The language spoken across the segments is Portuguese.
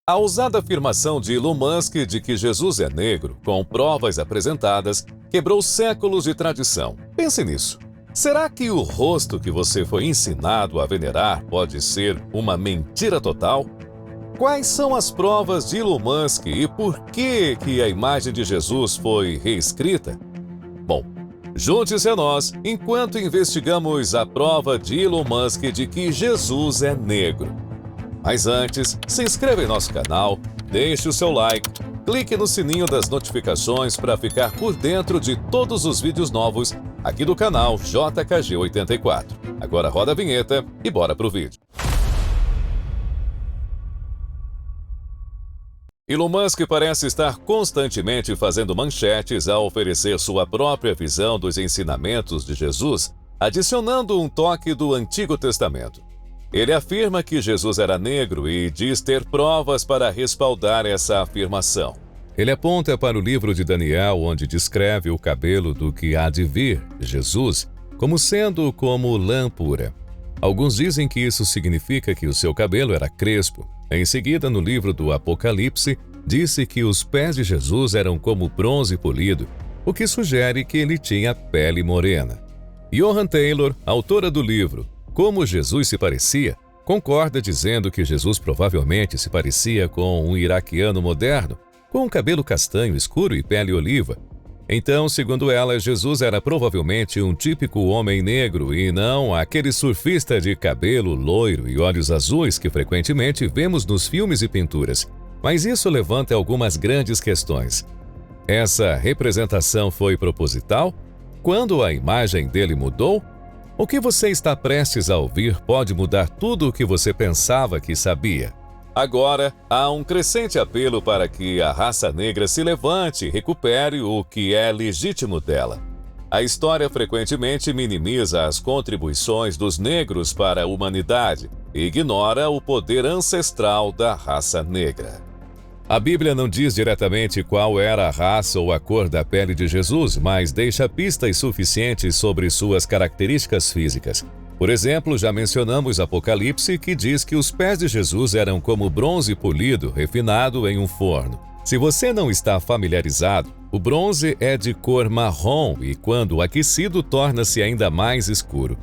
A ousada afirmação de Elon Musk de que Jesus é negro, com provas apresentadas, quebrou séculos de tradição. Pense nisso. Será que o rosto que você foi ensinado a venerar pode ser uma mentira total? Quais são as provas de Elon Musk e por que a imagem de Jesus foi reescrita? Bom, junte-se a nós enquanto investigamos a prova de Elon Musk de que Jesus é negro. Mas antes, se inscreva em nosso canal, deixe o seu like, clique no sininho das notificações para ficar por dentro de todos os vídeos novos aqui do canal JKG84. Agora roda a vinheta e bora pro vídeo. Elon Musk parece estar constantemente fazendo manchetes ao oferecer sua própria visão dos ensinamentos de Jesus, adicionando um toque do Antigo Testamento. Ele afirma que Jesus era negro e diz ter provas para respaldar essa afirmação. Ele aponta para o livro de Daniel, onde descreve o cabelo do que há de vir, Jesus, como sendo como lã pura. Alguns dizem que isso significa que o seu cabelo era crespo. Em seguida, no livro do Apocalipse, disse que os pés de Jesus eram como bronze polido, o que sugere que ele tinha pele morena. Johan Taylor, autora do livro Como Jesus se Parecia, concorda dizendo que Jesus provavelmente se parecia com um iraquiano moderno, com um cabelo castanho escuro e pele oliva. Então, segundo ela, Jesus era provavelmente um típico homem negro e não aquele surfista de cabelo loiro e olhos azuis que frequentemente vemos nos filmes e pinturas. Mas isso levanta algumas grandes questões. Essa representação foi proposital? Quando a imagem dele mudou? O que você está prestes a ouvir pode mudar tudo o que você pensava que sabia. Agora, há um crescente apelo para que a raça negra se levante e recupere o que é legítimo dela. A história frequentemente minimiza as contribuições dos negros para a humanidade e ignora o poder ancestral da raça negra. A Bíblia não diz diretamente qual era a raça ou a cor da pele de Jesus, mas deixa pistas suficientes sobre suas características físicas. Por exemplo, já mencionamos Apocalipse, que diz que os pés de Jesus eram como bronze polido, refinado em um forno. Se você não está familiarizado, o bronze é de cor marrom e, quando aquecido, torna-se ainda mais escuro.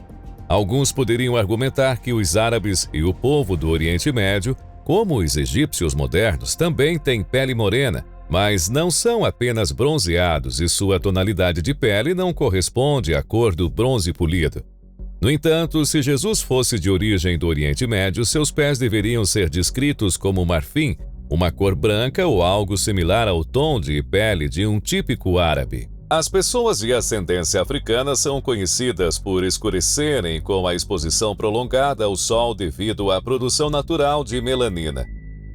Alguns poderiam argumentar que os árabes e o povo do Oriente Médio, como os egípcios modernos, também têm pele morena, mas não são apenas bronzeados e sua tonalidade de pele não corresponde à cor do bronze polido. No entanto, se Jesus fosse de origem do Oriente Médio, seus pés deveriam ser descritos como marfim, uma cor branca ou algo similar ao tom de pele de um típico árabe. As pessoas de ascendência africana são conhecidas por escurecerem com a exposição prolongada ao sol devido à produção natural de melanina.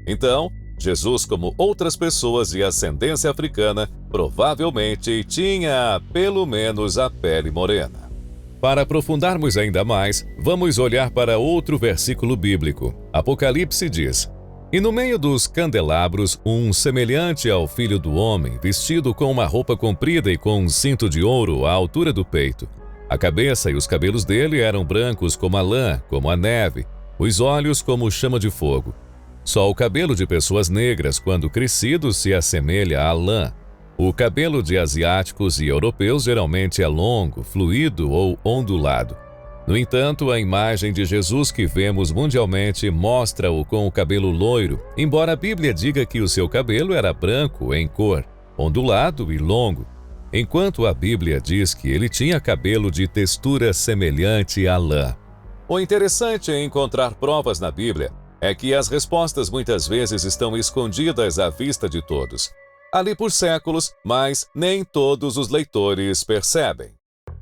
Então, Jesus, como outras pessoas de ascendência africana, provavelmente tinha pelo menos a pele morena. Para aprofundarmos ainda mais, vamos olhar para outro versículo bíblico. Apocalipse diz: "E no meio dos candelabros, um semelhante ao Filho do Homem, vestido com uma roupa comprida e com um cinto de ouro à altura do peito. A cabeça e os cabelos dele eram brancos como a lã, como a neve, os olhos como chama de fogo. Só o cabelo de pessoas negras, quando crescido, se assemelha à lã. O cabelo de asiáticos e europeus geralmente é longo, fluido ou ondulado. No entanto, a imagem de Jesus que vemos mundialmente mostra-o com o cabelo loiro, embora a Bíblia diga que o seu cabelo era branco em cor, ondulado e longo, enquanto a Bíblia diz que ele tinha cabelo de textura semelhante à lã." O interessante em encontrar provas na Bíblia é que as respostas muitas vezes estão escondidas à vista de todos, ali por séculos, mas nem todos os leitores percebem.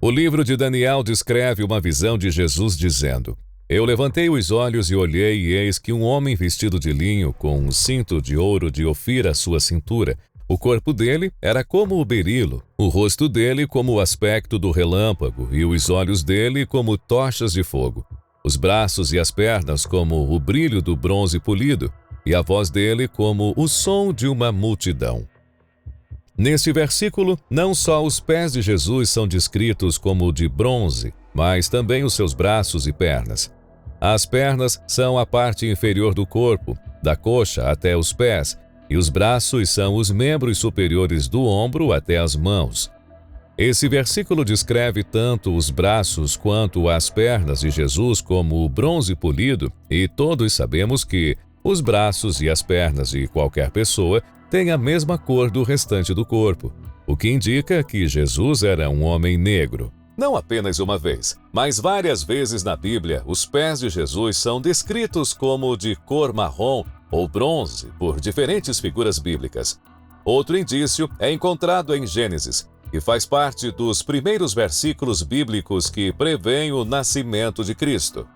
O livro de Daniel descreve uma visão de Jesus dizendo: "Eu levantei os olhos e olhei, e eis que um homem vestido de linho, com um cinto de ouro de Ofir à sua cintura. O corpo dele era como o berilo, o rosto dele como o aspecto do relâmpago, e os olhos dele como tochas de fogo. Os braços e as pernas como o brilho do bronze polido, e a voz dele como o som de uma multidão." Neste versículo, não só os pés de Jesus são descritos como de bronze, mas também os seus braços e pernas. As pernas são a parte inferior do corpo, da coxa até os pés, e os braços são os membros superiores do ombro até as mãos. Esse versículo descreve tanto os braços quanto as pernas de Jesus como o bronze polido, e todos sabemos que os braços e as pernas de qualquer pessoa têm a mesma cor do restante do corpo, o que indica que Jesus era um homem negro. Não apenas uma vez, mas várias vezes na Bíblia, os pés de Jesus são descritos como de cor marrom ou bronze por diferentes figuras bíblicas. Outro indício é encontrado em Gênesis, que faz parte dos primeiros versículos bíblicos que prevêem o nascimento de Cristo.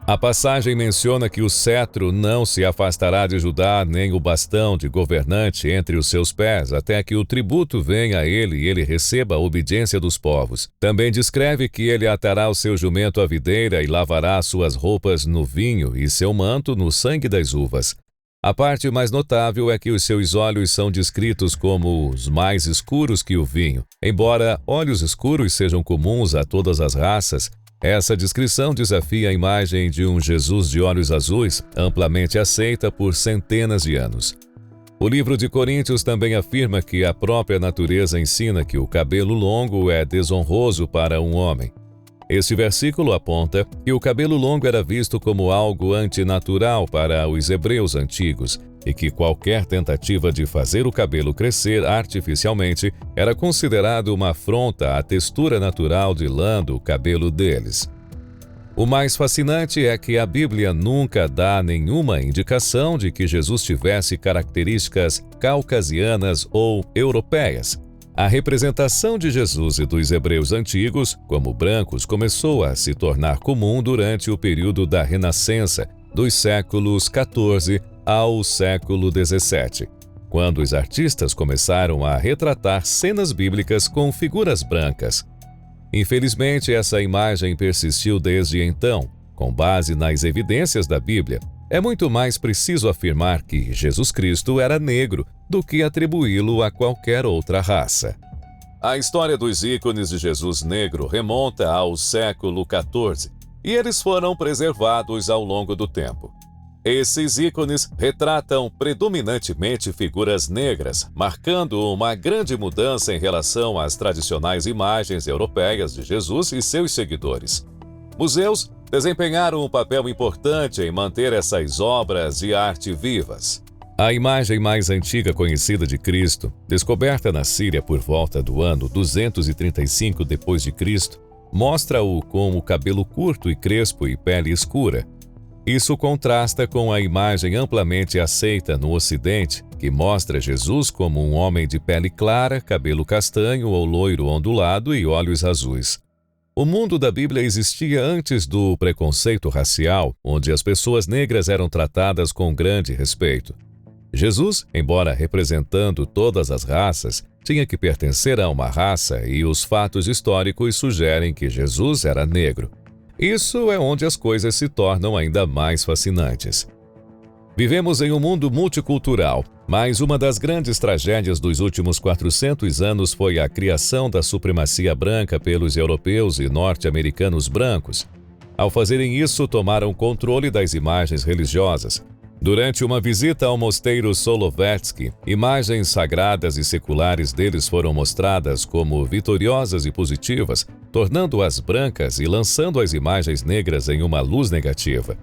A passagem menciona que o cetro não se afastará de Judá, nem o bastão de governante entre os seus pés, até que o tributo venha a ele e ele receba a obediência dos povos. Também descreve que ele atará o seu jumento à videira e lavará suas roupas no vinho e seu manto no sangue das uvas. A parte mais notável é que os seus olhos são descritos como os mais escuros que o vinho. Embora olhos escuros sejam comuns a todas as raças, essa descrição desafia a imagem de um Jesus de olhos azuis, amplamente aceita por centenas de anos. O livro de Coríntios também afirma que a própria natureza ensina que o cabelo longo é desonroso para um homem. Este versículo aponta que o cabelo longo era visto como algo antinatural para os hebreus antigos e que qualquer tentativa de fazer o cabelo crescer artificialmente era considerado uma afronta à textura natural de lã do cabelo deles. O mais fascinante é que a Bíblia nunca dá nenhuma indicação de que Jesus tivesse características caucasianas ou europeias. A representação de Jesus e dos hebreus antigos, como brancos, começou a se tornar comum durante o período da Renascença, dos séculos XIV ao século XVII, quando os artistas começaram a retratar cenas bíblicas com figuras brancas. Infelizmente, essa imagem persistiu desde então. Com base nas evidências da Bíblia, é muito mais preciso afirmar que Jesus Cristo era negro do que atribuí-lo a qualquer outra raça. A história dos ícones de Jesus negro remonta ao século XIV, e eles foram preservados ao longo do tempo. Esses ícones retratam predominantemente figuras negras, marcando uma grande mudança em relação às tradicionais imagens europeias de Jesus e seus seguidores. Museus desempenharam um papel importante em manter essas obras de arte vivas. A imagem mais antiga conhecida de Cristo, descoberta na Síria por volta do ano 235 d.C., mostra-o com o cabelo curto e crespo e pele escura. Isso contrasta com a imagem amplamente aceita no Ocidente, que mostra Jesus como um homem de pele clara, cabelo castanho ou loiro ondulado e olhos azuis. O mundo da Bíblia existia antes do preconceito racial, onde as pessoas negras eram tratadas com grande respeito. Jesus, embora representando todas as raças, tinha que pertencer a uma raça e os fatos históricos sugerem que Jesus era negro. Isso é onde as coisas se tornam ainda mais fascinantes. Vivemos em um mundo multicultural, mas uma das grandes tragédias dos últimos 400 anos foi a criação da supremacia branca pelos europeus e norte-americanos brancos. Ao fazerem isso, tomaram controle das imagens religiosas. Durante uma visita ao mosteiro Solovetsky, imagens sagradas e seculares deles foram mostradas como vitoriosas e positivas, tornando-as brancas e lançando as imagens negras em uma luz negativa.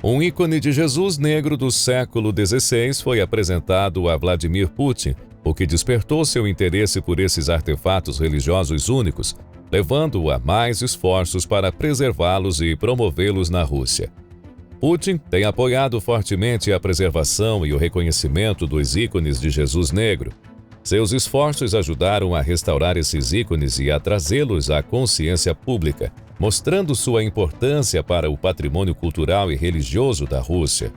Um ícone de Jesus negro do século XVI foi apresentado a Vladimir Putin, o que despertou seu interesse por esses artefatos religiosos únicos, levando-o a mais esforços para preservá-los e promovê-los na Rússia. Putin tem apoiado fortemente a preservação e o reconhecimento dos ícones de Jesus negro. Seus esforços ajudaram a restaurar esses ícones e a trazê-los à consciência pública, mostrando sua importância para o patrimônio cultural e religioso da Rússia.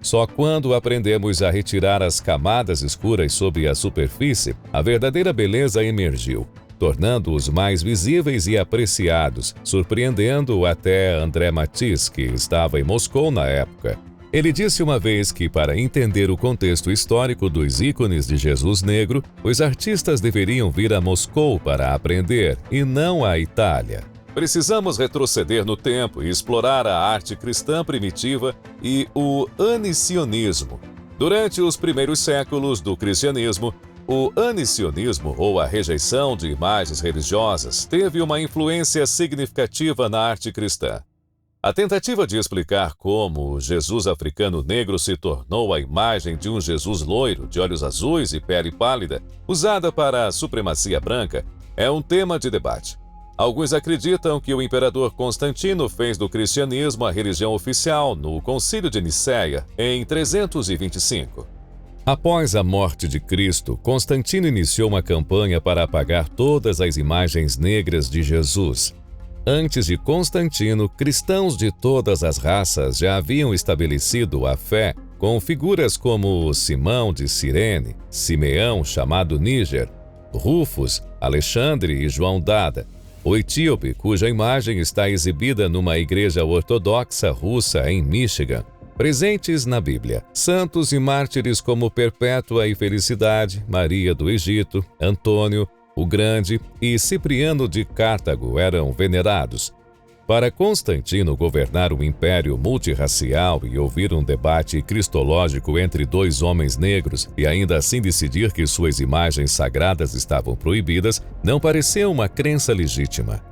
Só quando aprendemos a retirar as camadas escuras sobre a superfície, a verdadeira beleza emergiu, tornando-os mais visíveis e apreciados, surpreendendo até André Matisse, que estava em Moscou na época. Ele disse uma vez que, para entender o contexto histórico dos ícones de Jesus negro, os artistas deveriam vir a Moscou para aprender, e não à Itália. Precisamos retroceder no tempo e explorar a arte cristã primitiva e o anicionismo. Durante os primeiros séculos do cristianismo, o anicionismo, ou a rejeição de imagens religiosas, teve uma influência significativa na arte cristã. A tentativa de explicar como o Jesus africano negro se tornou a imagem de um Jesus loiro, de olhos azuis e pele pálida, usada para a supremacia branca, é um tema de debate. Alguns acreditam que o imperador Constantino fez do cristianismo a religião oficial no Concílio de Nicéia, em 325. Após a morte de Cristo, Constantino iniciou uma campanha para apagar todas as imagens negras de Jesus. Antes de Constantino, cristãos de todas as raças já haviam estabelecido a fé com figuras como Simão de Cirene, Simeão, chamado Níger, Rufus, Alexandre e João Dada, o etíope, cuja imagem está exibida numa igreja ortodoxa russa em Michigan, presentes na Bíblia. Santos e mártires como Perpétua e Felicidade, Maria do Egito, Antônio, o Grande e Cipriano de Cartago eram venerados. Para Constantino governar um império multirracial e ouvir um debate cristológico entre dois homens negros e ainda assim decidir que suas imagens sagradas estavam proibidas, não parecia uma crença legítima.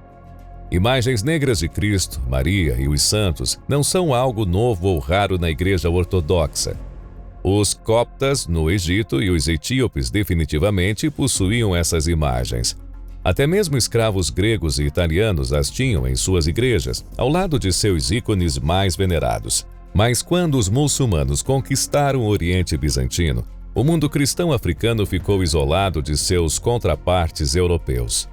Imagens negras de Cristo, Maria e os santos não são algo novo ou raro na Igreja Ortodoxa. Os coptas no Egito e os etíopes definitivamente possuíam essas imagens. Até mesmo escravos gregos e italianos as tinham em suas igrejas, ao lado de seus ícones mais venerados. Mas quando os muçulmanos conquistaram o Oriente Bizantino, o mundo cristão africano ficou isolado de seus contrapartes europeus.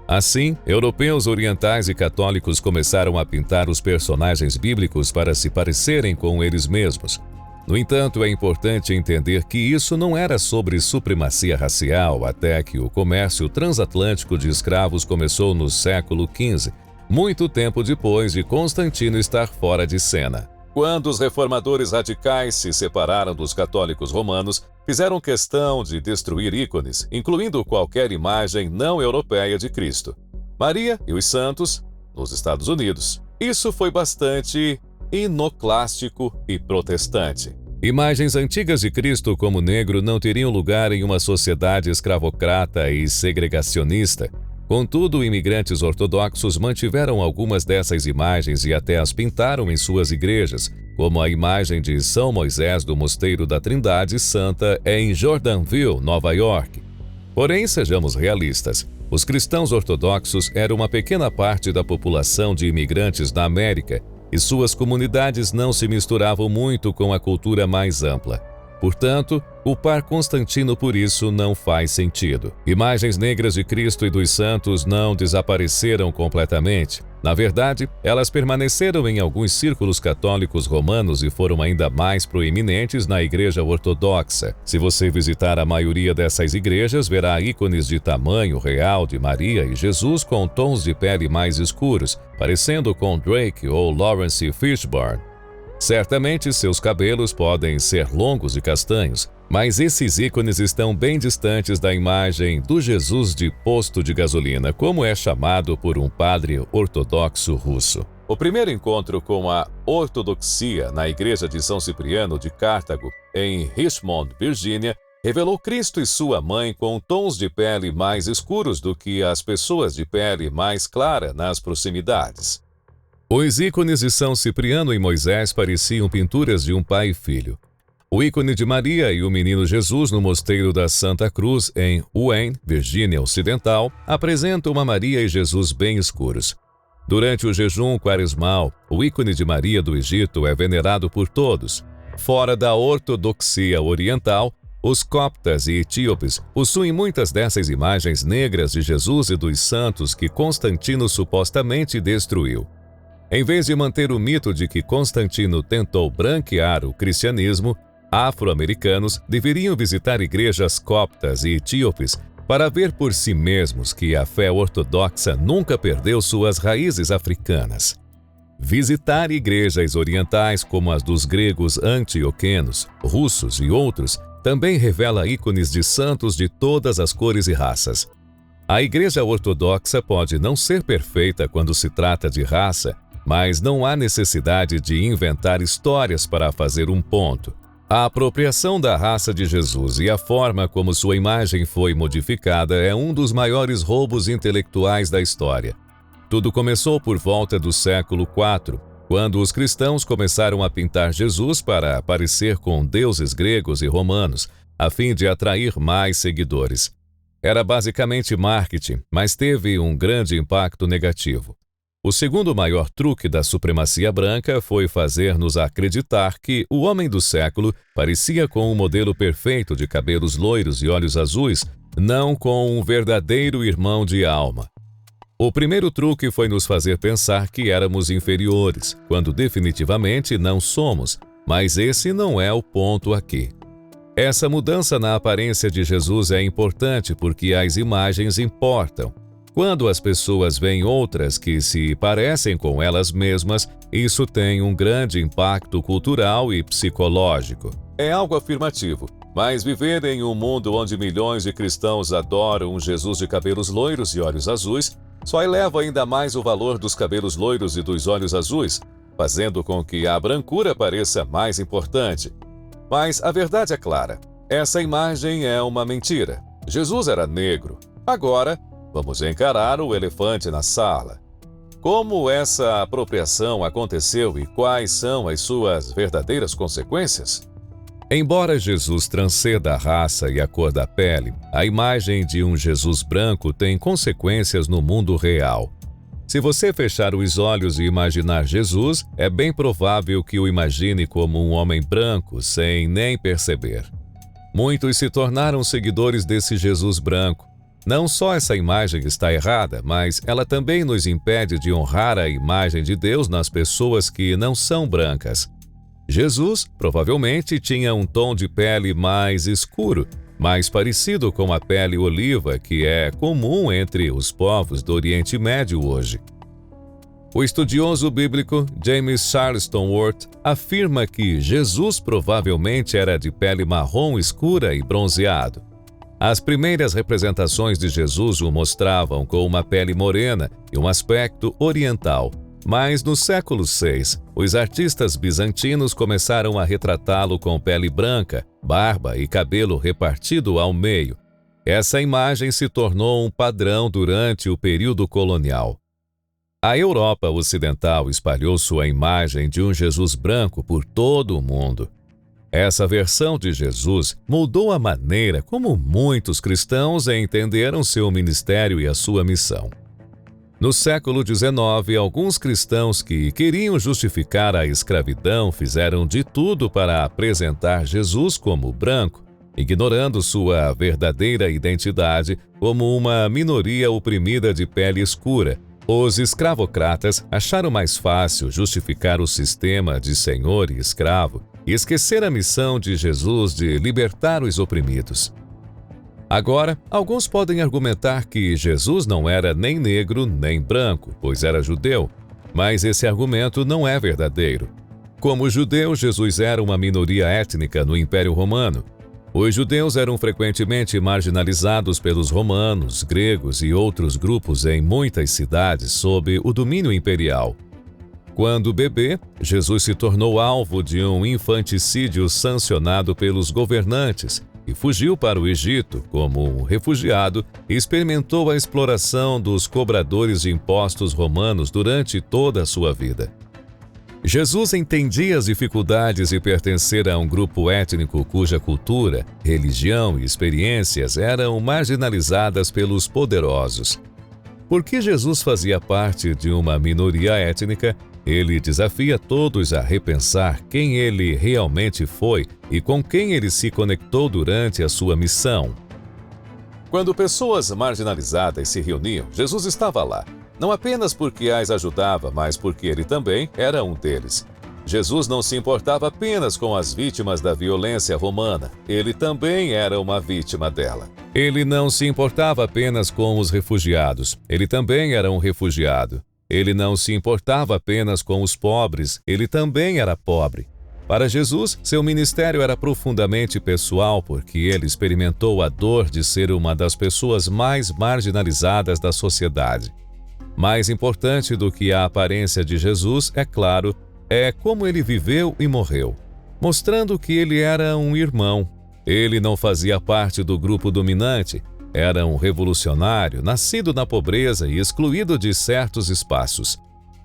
Assim, europeus orientais e católicos começaram a pintar os personagens bíblicos para se parecerem com eles mesmos. No entanto, é importante entender que isso não era sobre supremacia racial até que o comércio transatlântico de escravos começou no século XV, muito tempo depois de Constantino estar fora de cena. Quando os reformadores radicais se separaram dos católicos romanos, fizeram questão de destruir ícones, incluindo qualquer imagem não europeia de Cristo. Maria e os santos, nos Estados Unidos. Isso foi bastante inoclástico e protestante. Imagens antigas de Cristo como negro não teriam lugar em uma sociedade escravocrata e segregacionista. Contudo, imigrantes ortodoxos mantiveram algumas dessas imagens e até as pintaram em suas igrejas, como a imagem de São Moisés do Mosteiro da Trindade Santa em Jordanville, Nova York. Porém, sejamos realistas, os cristãos ortodoxos eram uma pequena parte da população de imigrantes na América, e suas comunidades não se misturavam muito com a cultura mais ampla. Portanto, culpar Constantino por isso não faz sentido. Imagens negras de Cristo e dos santos não desapareceram completamente. Na verdade, elas permaneceram em alguns círculos católicos romanos e foram ainda mais proeminentes na Igreja Ortodoxa. Se você visitar a maioria dessas igrejas, verá ícones de tamanho real de Maria e Jesus com tons de pele mais escuros, parecendo com Drake ou Lawrence Fishburne. Certamente seus cabelos podem ser longos e castanhos, mas esses ícones estão bem distantes da imagem do Jesus de posto de gasolina, como é chamado por um padre ortodoxo russo. O primeiro encontro com a ortodoxia na igreja de São Cipriano de Cartago, em Richmond, Virgínia, revelou Cristo e sua mãe com tons de pele mais escuros do que as pessoas de pele mais clara nas proximidades. Os ícones de São Cipriano e Moisés pareciam pinturas de um pai e filho. O ícone de Maria e o menino Jesus no Mosteiro da Santa Cruz, em Wayne, Virgínia Ocidental, apresentam uma Maria e Jesus bem escuros. Durante o jejum quaresmal, o ícone de Maria do Egito é venerado por todos. Fora da ortodoxia oriental, os coptas e etíopes possuem muitas dessas imagens negras de Jesus e dos santos que Constantino supostamente destruiu. Em vez de manter o mito de que Constantino tentou branquear o cristianismo, afro-americanos deveriam visitar igrejas coptas e etíopes para ver por si mesmos que a fé ortodoxa nunca perdeu suas raízes africanas. Visitar igrejas orientais como as dos gregos antioquenos, russos e outros também revela ícones de santos de todas as cores e raças. A Igreja Ortodoxa pode não ser perfeita quando se trata de raça, mas não há necessidade de inventar histórias para fazer um ponto. A apropriação da raça de Jesus e a forma como sua imagem foi modificada é um dos maiores roubos intelectuais da história. Tudo começou por volta do século IV, quando os cristãos começaram a pintar Jesus para parecer com deuses gregos e romanos, a fim de atrair mais seguidores. Era basicamente marketing, mas teve um grande impacto negativo. O segundo maior truque da supremacia branca foi fazer-nos acreditar que o homem do século parecia com um modelo perfeito de cabelos loiros e olhos azuis, não com um verdadeiro irmão de alma. O primeiro truque foi nos fazer pensar que éramos inferiores, quando definitivamente não somos, mas esse não é o ponto aqui. Essa mudança na aparência de Jesus é importante porque as imagens importam. Quando as pessoas veem outras que se parecem com elas mesmas, isso tem um grande impacto cultural e psicológico. É algo afirmativo, mas viver em um mundo onde milhões de cristãos adoram um Jesus de cabelos loiros e olhos azuis só eleva ainda mais o valor dos cabelos loiros e dos olhos azuis, fazendo com que a brancura pareça mais importante. Mas a verdade é clara, essa imagem é uma mentira. Jesus era negro. Agora, vamos encarar o elefante na sala. Como essa apropriação aconteceu e quais são as suas verdadeiras consequências? Embora Jesus transcenda a raça e a cor da pele, a imagem de um Jesus branco tem consequências no mundo real. Se você fechar os olhos e imaginar Jesus, é bem provável que o imagine como um homem branco, sem nem perceber. Muitos se tornaram seguidores desse Jesus branco. Não só essa imagem está errada, mas ela também nos impede de honrar a imagem de Deus nas pessoas que não são brancas. Jesus provavelmente tinha um tom de pele mais escuro, mais parecido com a pele oliva que é comum entre os povos do Oriente Médio hoje. O estudioso bíblico James Charleston Worth afirma que Jesus provavelmente era de pele marrom escura e bronzeado. As primeiras representações de Jesus o mostravam com uma pele morena e um aspecto oriental. Mas no século VI, os artistas bizantinos começaram a retratá-lo com pele branca, barba e cabelo repartido ao meio. Essa imagem se tornou um padrão durante o período colonial. A Europa Ocidental espalhou sua imagem de um Jesus branco por todo o mundo. Essa versão de Jesus mudou a maneira como muitos cristãos entenderam seu ministério e a sua missão. No século XIX, alguns cristãos que queriam justificar a escravidão fizeram de tudo para apresentar Jesus como branco, ignorando sua verdadeira identidade como uma minoria oprimida de pele escura. Os escravocratas acharam mais fácil justificar o sistema de senhor e escravo e esquecer a missão de Jesus de libertar os oprimidos. Agora, alguns podem argumentar que Jesus não era nem negro nem branco, pois era judeu, mas esse argumento não é verdadeiro. Como judeu, Jesus era uma minoria étnica no Império Romano. Os judeus eram frequentemente marginalizados pelos romanos, gregos e outros grupos em muitas cidades sob o domínio imperial. Quando bebê, Jesus se tornou alvo de um infanticídio sancionado pelos governantes e fugiu para o Egito como um refugiado e experimentou a exploração dos cobradores de impostos romanos durante toda a sua vida. Jesus entendia as dificuldades de pertencer a um grupo étnico cuja cultura, religião e experiências eram marginalizadas pelos poderosos. Porque Jesus fazia parte de uma minoria étnica, ele desafia todos a repensar quem ele realmente foi e com quem ele se conectou durante a sua missão. Quando pessoas marginalizadas se reuniam, Jesus estava lá. Não apenas porque as ajudava, mas porque ele também era um deles. Jesus não se importava apenas com as vítimas da violência romana, ele também era uma vítima dela. Ele não se importava apenas com os refugiados, ele também era um refugiado. Ele não se importava apenas com os pobres, ele também era pobre. Para Jesus, seu ministério era profundamente pessoal porque ele experimentou a dor de ser uma das pessoas mais marginalizadas da sociedade. Mais importante do que a aparência de Jesus, é claro, é como ele viveu e morreu, mostrando que ele era um irmão. Ele não fazia parte do grupo dominante, era um revolucionário, nascido na pobreza e excluído de certos espaços.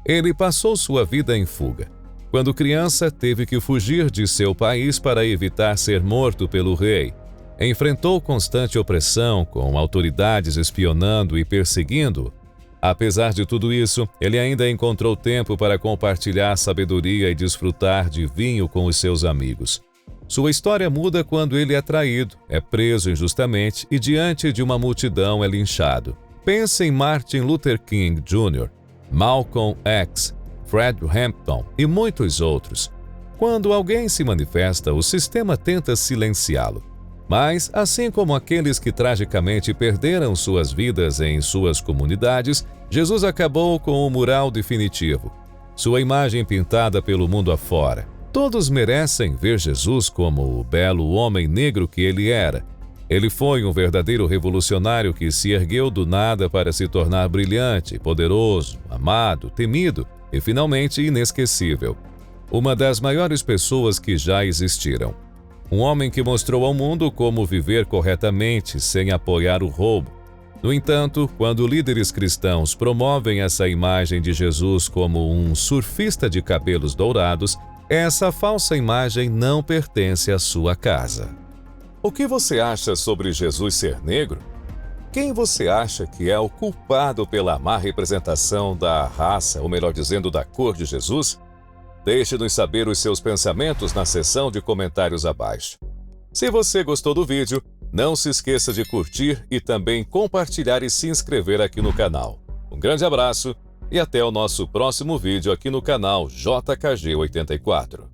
Ele passou sua vida em fuga. Quando criança, teve que fugir de seu país para evitar ser morto pelo rei. Enfrentou constante opressão, com autoridades espionando e perseguindo-o. Apesar de tudo isso, ele ainda encontrou tempo para compartilhar sabedoria e desfrutar de vinho com os seus amigos. Sua história muda quando ele é traído, é preso injustamente e diante de uma multidão é linchado. Pense em Martin Luther King Jr., Malcolm X, Fred Hampton e muitos outros. Quando alguém se manifesta, o sistema tenta silenciá-lo. Mas, assim como aqueles que tragicamente perderam suas vidas em suas comunidades, Jesus acabou com o mural definitivo, sua imagem pintada pelo mundo afora. Todos merecem ver Jesus como o belo homem negro que ele era. Ele foi um verdadeiro revolucionário que se ergueu do nada para se tornar brilhante, poderoso, amado, temido e finalmente inesquecível. Uma das maiores pessoas que já existiram. Um homem que mostrou ao mundo como viver corretamente sem apoiar o roubo. No entanto, quando líderes cristãos promovem essa imagem de Jesus como um surfista de cabelos dourados, essa falsa imagem não pertence à sua casa. O que você acha sobre Jesus ser negro? Quem você acha que é o culpado pela má representação da raça, ou melhor dizendo, da cor de Jesus? Deixe-nos saber os seus pensamentos na seção de comentários abaixo. Se você gostou do vídeo, não se esqueça de curtir e também compartilhar e se inscrever aqui no canal. Um grande abraço e até o nosso próximo vídeo aqui no canal JKG84.